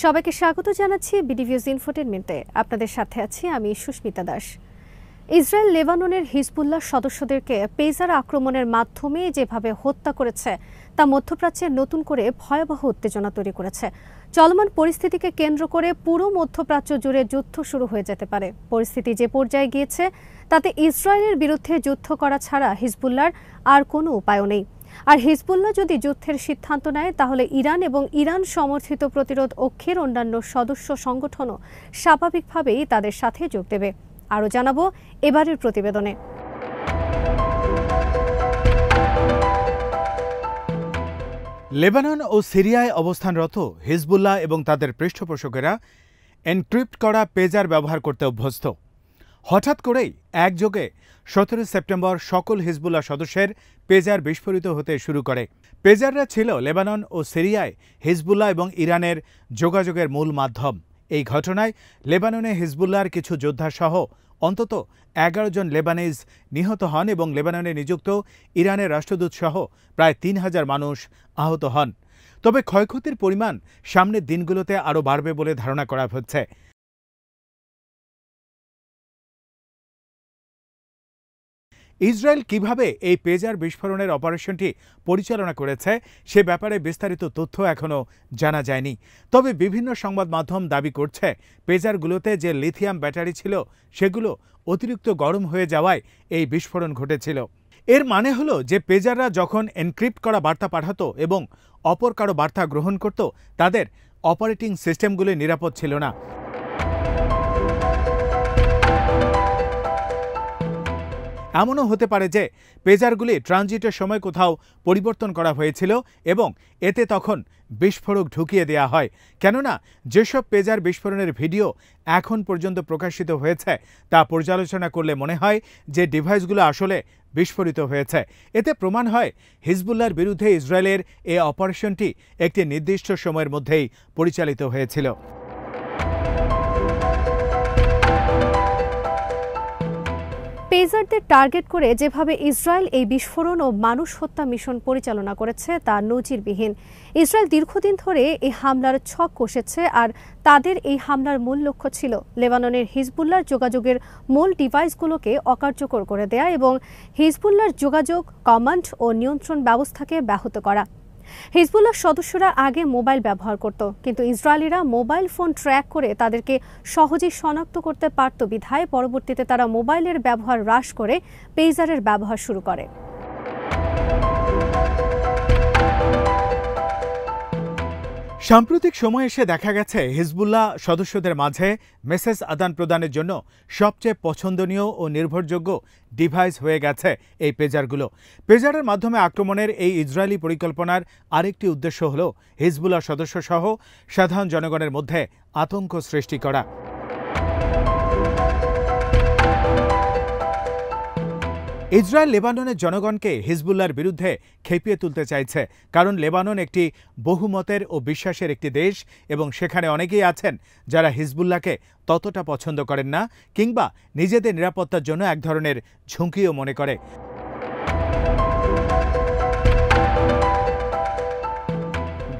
সবাইকে স্বাগত জানাচ্ছি বিডিভিউজ ইনফোটেনমেন্টে। আপনাদের সাথে আছি আমি সুস্মিতা দাস। ইসরায়েল লেবাননের হিজবুল্লাহ সদস্যদেরকে পেজার আক্রমণের মাধ্যমে যেভাবে হত্যা করেছে তা মধ্যপ্রাচ্যে নতুন করে ভয়াবহ উত্তেজনা তৈরি করেছে। চলমান পরিস্থিতিকে কেন্দ্র করে পুরো মধ্যপ্রাচ্য জুড়ে যুদ্ধ শুরু হয়ে যেতে পারে। পরিস্থিতি যে পর্যায়ে গিয়েছে তাতে ইসরায়েলের বিরুদ্ধে যুদ্ধ করা ছাড়া হিজবুল্লাহর আর কোনো উপায়ও নেই। আর হিজবুল্লাহ যদি যুদ্ধের সিদ্ধান্ত নেয় তাহলে ইরান এবং ইরান সমর্থিত প্রতিরোধ অক্ষের অন্যান্য সদস্য সংগঠনও স্বাভাবিকভাবেই তাদের সাথে যোগ দেবে। আরও জানাবো এবারের প্রতিবেদনে। লেবানন ও সিরিয়ায় অবস্থানরত হিজবুল্লাহ এবং তাদের পৃষ্ঠপোষকেরা এনক্রিপ্ট করা পেজার ব্যবহার করতে অভ্যস্ত। হঠাৎ করেই একযোগে 17 সেপ্টেম্বর সকল হিজবুল্লাহ সদস্যের পেজার বিস্ফোরিত হতে শুরু করে। পেজাররা ছিল লেবানন ও সিরিয়ায় হিজবুল্লাহ এবং ইরানের যোগাযোগের মূল মাধ্যম। এই ঘটনায় লেবাননে হিজবুল্লাহর কিছু যোদ্ধাসহ অন্তত 11 জন লেবানিজ নিহত হন এবং লেবাননে নিযুক্ত ইরানের রাষ্ট্রদূতসহ প্রায় 3000 মানুষ আহত হন। তবে ক্ষয়ক্ষতির পরিমাণ সামনের দিনগুলোতে আরও বাড়বে বলে ধারণা করা হচ্ছে। ইসরায়েল কিভাবে এই পেজার বিস্ফোরণের অপারেশনটি পরিচালনা করেছে সে ব্যাপারে বিস্তারিত তথ্য এখনও জানা যায়নি। তবে বিভিন্ন সংবাদ মাধ্যম দাবি করছে পেজারগুলোতে যে লিথিয়াম ব্যাটারি ছিল সেগুলো অতিরিক্ত গরম হয়ে যাওয়ায় এই বিস্ফোরণ ঘটেছিল। এর মানে হলো যে পেজাররা যখন এনক্রিপ্ট করা বার্তা পাঠাতো এবং অপর কারো বার্তা গ্রহণ করত তাদের অপারেটিং সিস্টেমগুলি নিরাপদ ছিল না। এমনও হতে পারে যে পেজারগুলি ট্রানজিটের সময় কোথাও পরিবর্তন করা হয়েছিল এবং এতে তখন বিস্ফোরক ঢুকিয়ে দেওয়া হয়। কেননা যেসব পেজার বিস্ফোরণের ভিডিও এখন পর্যন্ত প্রকাশিত হয়েছে তা পর্যালোচনা করলে মনে হয় যে ডিভাইসগুলো আসলে বিস্ফোরিত হয়েছে। এতে প্রমাণ হয় হিজবুল্লাহর বিরুদ্ধে ইসরায়েলের এই অপারেশনটি একটি নির্দিষ্ট সময়ের মধ্যেই পরিচালিত হয়েছিল। পেজারদের টার্গেট করে যেভাবে ইসরায়েল এই বিস্ফোরণ ও মানুষ হত্যা মিশন পরিচালনা করেছে তা নজিরবিহীন। ইসরায়েল দীর্ঘদিন ধরে এই হামলার ছক কষেছে আর তাদের এই হামলার মূল লক্ষ্য ছিল লেবাননের হিজবুল্লাহর যোগাযোগের মূল ডিভাইসগুলোকে অকার্যকর করে দেয়া এবং হিজবুল্লাহর যোগাযোগ, কমান্ড ও নিয়ন্ত্রণ ব্যবস্থাকে ব্যাহত করা। হিজবুল্লাহ সদস্যরা আগে মোবাইল ব্যবহার করত, কিন্তু ইসরায়েলিরা মোবাইল ফোন ট্র্যাক করে তাদেরকে সহজেই শনাক্ত করতে পারত বিধায় পরবর্তীতে তারা মোবাইলের ব্যবহার হ্রাস করে পেজারের ব্যবহার শুরু করে। সাম্প্রতিক সময়ে এসে দেখা গেছে হিজবুল্লাহ সদস্যদের মাঝে মেসেজ আদান প্রদানের জন্য সবচেয়ে পছন্দনীয় ও নির্ভরযোগ্য ডিভাইস হয়ে গেছে এই পেজারগুলো। পেজারের মাধ্যমে আক্রমণের এই ইসরায়েলি পরিকল্পনার আরেকটি উদ্দেশ্য হল হিজবুল্লাহ সদস্যসহ সাধারণ জনগণের মধ্যে আতঙ্ক সৃষ্টি করা। ইসরায়েল লেবাননের জনগণকে হিজবুল্লাহর বিরুদ্ধে খেপিয়ে তুলতে চাইছে, কারণ লেবানন একটি বহুমতের ও বিশ্বাসের একটি দেশ এবং সেখানে অনেকেই আছেন যারা হিজবুল্লাহকে ততটা পছন্দ করেন না কিংবা নিজেদের নিরাপত্তার জন্য এক ধরনের ঝুঁকিও মনে করে।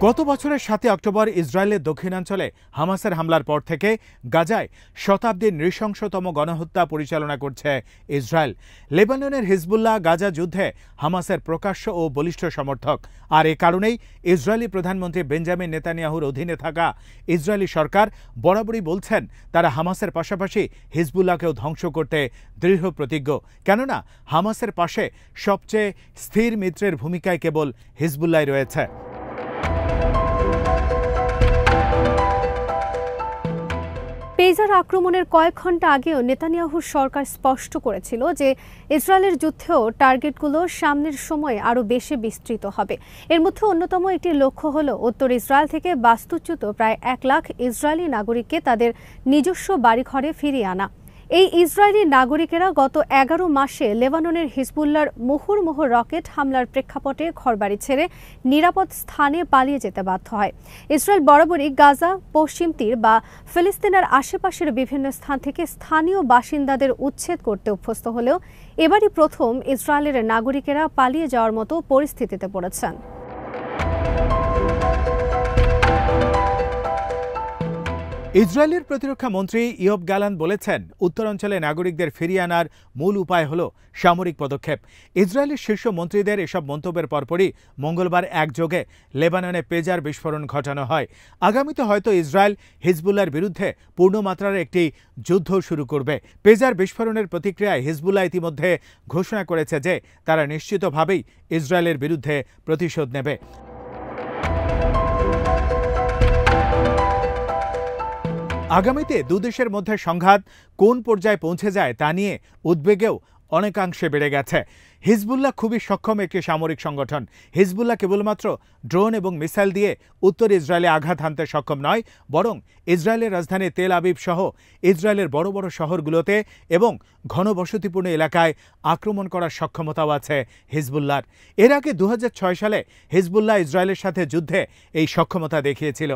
গত বছরের 7 অক্টোবর ইসরায়েলের দক্ষিণাঞ্চলে হামাসের হামলার পর থেকে গাজায় শতাব্দীর নৃশংসতম গণহত্যা পরিচালনা করছে ইসরায়েল। লেবাননের হিজবুল্লাহ গাজা যুদ্ধে হামাসের প্রকাশ্য ও বলিষ্ঠ সমর্থক, আর এ কারণেই ইসরায়েলি প্রধানমন্ত্রী বেঞ্জামিন নেতানিয়াহুর অধীনে থাকা ইসরায়েলি সরকার বরাবরই বলছেন তারা হামাসের পাশাপাশি হিজবুল্লাহকেও ধ্বংস করতে দৃঢ় প্রতিজ্ঞ। কেননা হামাসের পাশে সবচেয়ে স্থির মিত্রের ভূমিকায় কেবল হিজবুল্লাহ রয়েছে। পেজার আক্রমণের কয়েক ঘণ্টা আগেও নেতানিয়াহুর সরকার স্পষ্ট করেছিল যে ইসরায়েলের যুদ্ধেও টার্গেটগুলো সামনের সময়ে আরও বেশি বিস্তৃত হবে। এর মধ্যে অন্যতম একটি লক্ষ্য হল উত্তর ইসরায়েল থেকে বাস্তুচ্যুত প্রায় 1 লাখ ইসরায়েলি নাগরিককে তাদের নিজস্ব বাড়িঘরে ফিরিয়ে আনা। এই ইসরায়েলি নাগরিকেরা গত 11 মাসে লেবাননের হিজবুল্লাহর মুহুর্মুহু রকেট হামলার প্রেক্ষাপটে ঘরবাড়ি ছেড়ে নিরাপদ স্থানে পালিয়ে যেতে বাধ্য হয়। ইসরায়েল বরাবরই গাজা, পশ্চিম তীর বা ফিলিস্তিনের আশেপাশের বিভিন্ন স্থান থেকে স্থানীয় বাসিন্দাদের উচ্ছেদ করতে অভ্যস্ত হলেও এবারই প্রথম ইসরায়েলের নাগরিকেরা পালিয়ে যাওয়ার মতো পরিস্থিতিতে পড়েছেন। ইসরায়েলের প্রতিরক্ষা মন্ত্রী ইয়োব গ্যালান্ট বলেছেন, উত্তরাঞ্চলে নাগরিকদের ফিরিয়ে আনার মূল উপায় হল সামরিক পদক্ষেপ। ইসরায়েলের শীর্ষ মন্ত্রীদের এসব মন্তব্যের পরপরই মঙ্গলবার একযোগে লেবাননে পেজার বিস্ফোরণ ঘটানো হয়। আগামীতে হয়তো ইসরায়েল হিজবুল্লাহর বিরুদ্ধে পূর্ণমাত্রার একটি যুদ্ধ শুরু করবে। পেজার বিস্ফোরণের প্রতিক্রিয়ায় হিজবুল্লাহ ইতিমধ্যে ঘোষণা করেছে যে তারা নিশ্চিতভাবেই ইসরায়েলের বিরুদ্ধে প্রতিশোধ নেবে। আগামীতে দুদেশের মধ্যে সংঘাত কোন পর্যায়ে পৌঁছে যায় তা নিয়ে উদ্বেগেও অনেকাংশে বেড়ে গেছে। হিজবুল্লাহ খুবই সক্ষম একটি সামরিক সংগঠন। হিজবুল্লাহ কেবলমাত্র ড্রোন এবং মিসাইল দিয়ে উত্তর ইসরায়েলে আঘাত হানতে সক্ষম নয়, বরং ইসরায়েলের রাজধানী তেল আবিব সহ ইসরায়েলের বড় বড় শহরগুলোতে এবং ঘনবসতিপূর্ণ এলাকায় আক্রমণ করার সক্ষমতাও আছে হিজবুল্লাহর। এর আগে 2006 সালে হিজবুল্লাহ ইসরায়েলের সাথে যুদ্ধে এই সক্ষমতা দেখিয়েছিল।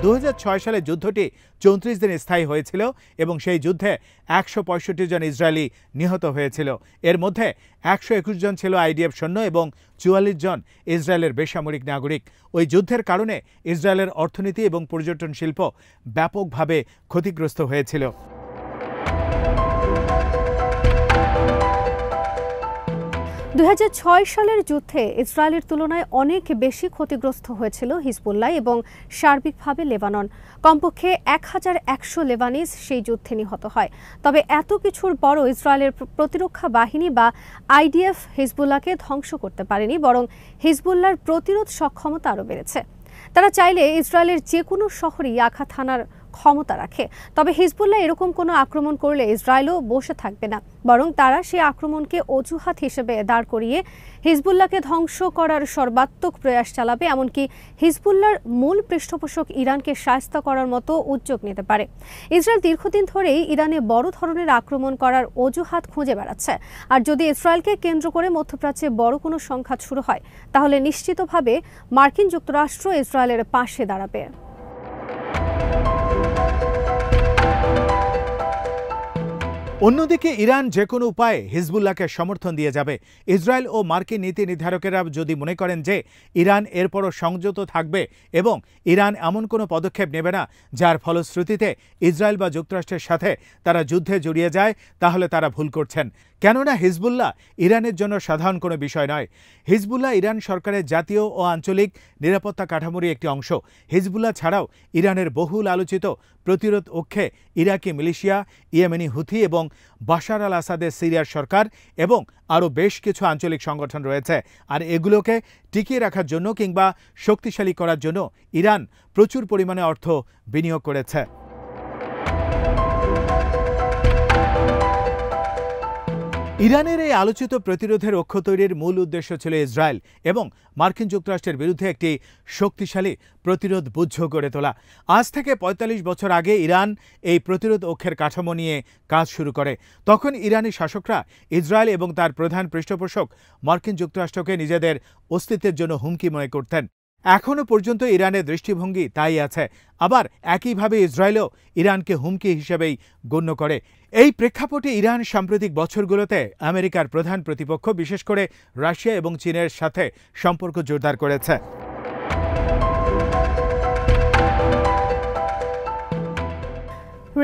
2006 সালে যুদ্ধটি 34 দিন স্থায়ী হয়েছিল এবং সেই যুদ্ধে 165 জন ইসরায়েলি নিহত হয়েছিল। এর মধ্যে 121 জন ছিল আইডিএফ সৈন্য এবং 44 জন ইসরায়েলের বেসামরিক নাগরিক। ওই যুদ্ধের কারণে ইসরায়েলের অর্থনীতি এবং পর্যটন শিল্প ব্যাপকভাবে ক্ষতিগ্রস্ত হয়েছিল। 2006 সালের যুদ্ধে ইসরায়েলের তুলনায় অনেক বেশি ক্ষতিগ্রস্ত হয়েছিল হিজবুল্লাহ এবং সার্বিকভাবে লেবানন। কমপক্ষে 1100 লেবানিজ সেই যুদ্ধে নিহত হয়। তবে এত কিছুর পরও ইসরায়েলের প্রতিরক্ষা বাহিনী বা আইডিএফ হিজবুল্লাহকে ধ্বংস করতে পারেনি, বরং হিজবুল্লাহর প্রতিরোধ সক্ষমতা আরও বেড়েছে। তারা চাইলে ইসরায়েলের যে কোনো শহরেই আঘাত হানার ক্ষমতা রাখে। তবে হিজবুল্লাহ এরকম কোনো আক্রমণ করলে ইসরায়েলও বসে থাকবে না, বরং তারা সেই আক্রমণকে অজুহাত হিসেবে দাঁড় করিয়ে হিজবুল্লাহকে ধ্বংস করার সর্বাত্মক প্রয়াস চালাবে। এমনকি হিজবুল্লাহর মূল পৃষ্ঠপোষক ইরানকে শায়েস্ত করার মতো উদ্যোগ নিতে পারে। ইসরায়েল দীর্ঘদিন ধরেই ইরানে বড় ধরনের আক্রমণ করার অজুহাত খুঁজে বেড়াচ্ছে। আর যদি ইসরায়েলকে কেন্দ্র করে মধ্যপ্রাচ্যে বড় কোনো সংঘাত শুরু হয়, তাহলে নিশ্চিতভাবে মার্কিন যুক্তরাষ্ট্র ইসরায়েলের পাশে দাঁড়াবে। অন্যদিকে ইরান যে কোনো উপায়ে হিজবুল্লাহকে সমর্থন দিয়ে যাবে। ইসরায়েল ও মার্কিন নীতি নির্ধারকেরা যদি মনে করেন যে ইরান এরপরও সংযত থাকবে এবং ইরান এমন কোনো পদক্ষেপ নেবে না যার ফলশ্রুতিতে ইসরায়েল বা যুক্তরাষ্ট্রের সাথে তারা যুদ্ধে জড়িয়ে যায়, তাহলে তারা ভুল করছেন। কেননা হিজবুল্লাহ ইরানের জন্য সাধারণ কোনো বিষয় নয়। হিজবুল্লাহ ইরান সরকারের জাতীয় ও আঞ্চলিক নিরাপত্তা কাঠামোরই একটি অংশ। হিজবুল্লাহ ছাড়াও ইরানের বহুল আলোচিত প্রতিরোধ অক্ষে ইরাকি মিলিশিয়া, ইয়েমেনি হুথি এবং বাশার আল আসাদের সিরিয়ার সরকার এবং আরও বেশ কিছু আঞ্চলিক সংগঠন রয়েছে। আর এগুলোকে টিকিয়ে রাখার জন্য কিংবা শক্তিশালী করার জন্য ইরান প্রচুর পরিমাণে অর্থ বিনিয়োগ করেছে। ইরানের এই আলোচিত প্রতিরোধের অক্ষ তৈরির মূল উদ্দেশ্য ছিল ইসরায়েল এবং মার্কিন যুক্তরাষ্ট্রের বিরুদ্ধে একটি শক্তিশালী প্রতিরোধ বুদ্ধ গড়ে তোলা। আজ থেকে ৪৫ বছর আগে ইরান এই প্রতিরোধ অক্ষের কাঠামো নিয়ে কাজ শুরু করে। তখন ইরানি শাসকরা ইসরায়েল এবং তার প্রধান পৃষ্ঠপোষক মার্কিন যুক্তরাষ্ট্রকে নিজেদের অস্তিত্বের জন্য হুমকি মনে করতেন। এখনও পর্যন্ত ইরানের দৃষ্টিভঙ্গি তাই আছে। আবার একইভাবে ইসরায়েলও ইরানকে হুমকি হিসেবেই গণ্য করে। এই প্রেক্ষাপটে ইরান সাম্প্রতিক বছরগুলোতে আমেরিকার প্রধান প্রতিপক্ষ, বিশেষ করে রাশিয়া এবং চীনের সাথে সম্পর্ক জোরদার করেছে।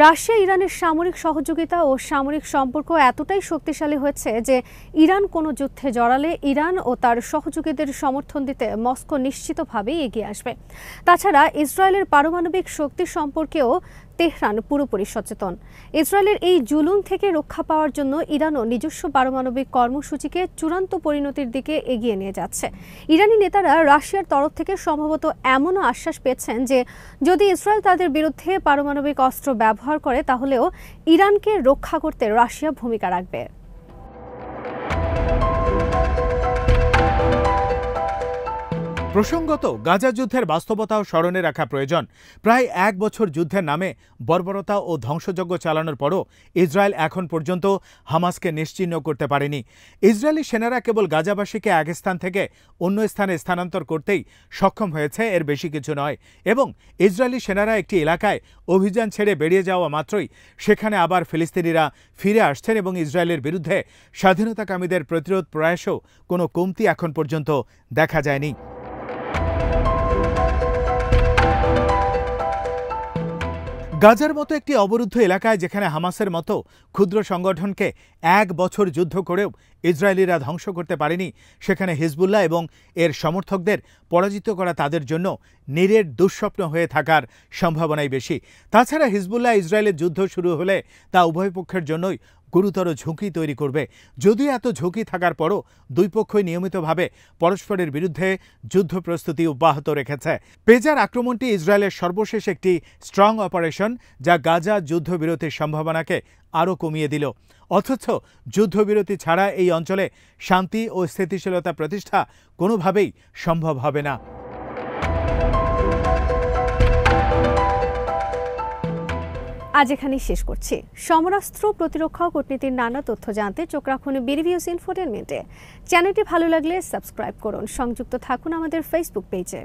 রাশিয়া ইরানের সামরিক সহযোগিতা ও সামরিক সম্পর্ক এতটাই শক্তিশালী হয়েছে যে ইরান কোনো যুদ্ধে জড়ালে ইরান ও তার সহযোগীদের সমর্থন দিতে মস্কো নিশ্চিতভাবেই এগিয়ে আসবে। তাছাড়া ইসরায়েলের পারমাণবিক শক্তি সম্পর্কেও তেহরান পুরোপুরি সচেতন। ইসরায়েলের এই জুলুম থেকে রক্ষা পাওয়ার জন্য ইরানও নিজস্ব পারমাণবিক কর্মসূচিকে চূড়ান্ত পরিণতির দিকে এগিয়ে নিয়ে যাচ্ছে। ইরানি নেতারা রাশিয়ার তরফ থেকে সম্ভবত এমনও আশ্বাস পেয়েছেন যে যদি ইসরায়েল তাদের বিরুদ্ধে পারমাণবিক অস্ত্র ব্যবহার করে, তাহলেও ইরানকে রক্ষা করতে রাশিয়া ভূমিকা রাখবে। প্রসঙ্গত, গাজা যুদ্ধের বাস্তবতাও স্মরণে রাখা প্রয়োজন। প্রায় 1 বছর যুদ্ধের নামে বর্বরতা ও ধ্বংসযজ্ঞ চালানোর পরও ইসরায়েল এখন পর্যন্ত হামাসকে নিশ্চিহ্ন করতে পারেনি। ইসরায়েলি সেনারা কেবল গাজাবাসীকে এক স্থান থেকে অন্য স্থানে স্থানান্তর করতেই সক্ষম হয়েছে, এর বেশি কিছু নয়। এবং ইসরায়েলি সেনারা একটি এলাকায় অভিযান ছেড়ে বেরিয়ে যাওয়া মাত্রই সেখানে আবার ফিলিস্তিনিরা ফিরে আসছেন এবং ইসরায়েলের বিরুদ্ধে স্বাধীনতাকামীদের প্রতিরোধ প্রয়াসেও কোনো কমতি এখন পর্যন্ত দেখা যায়নি। গাজার মতো একটি অবরুদ্ধ এলাকায় যেখানে হামাসের মতো ক্ষুদ্র সংগঠনকে 1 বছর যুদ্ধ করেও ইসরায়েলিরা ধ্বংস করতে পারেনি, সেখানে হিজবুল্লাহ এবং এর সমর্থকদের পরাজিত করা তাদের জন্য নিরেট দুঃস্বপ্ন হয়ে থাকার সম্ভাবনাই বেশি। তাছাড়া হিজবুল্লাহ ইসরায়েলের যুদ্ধ শুরু হলে তা উভয় পক্ষের জন্যই গুরুতর ঝুঁকি তৈরি করবে। যদিও এত ঝুঁকি থাকার পরও দুই পক্ষই নিয়মিতভাবে পরস্পরের বিরুদ্ধে যুদ্ধ প্রস্তুতি অব্যাহত রেখেছে। পেজার আক্রমণটি ইসরায়েলের সর্বশেষ একটি স্ট্রং অপারেশন, যা গাজা যুদ্ধবিরতির সম্ভাবনাকে আরও কমিয়ে দিল। অথচ যুদ্ধবিরতি ছাড়া এই অঞ্চলে শান্তি ও স্থিতিশীলতা প্রতিষ্ঠা কোনোভাবেই সম্ভব হবে না। আজ এখানেই শেষ করছি। সমরাস্ত্র, প্রতিরক্ষা ও কূটনীতির নানা তথ্য জানতে চোখ রাখুন বিডিভিউজ ইনফোটেইনমেন্টে। চ্যানেলটি ভালো লাগলে সাবস্ক্রাইব করুন, সংযুক্ত থাকুন আমাদের ফেসবুক পেজে।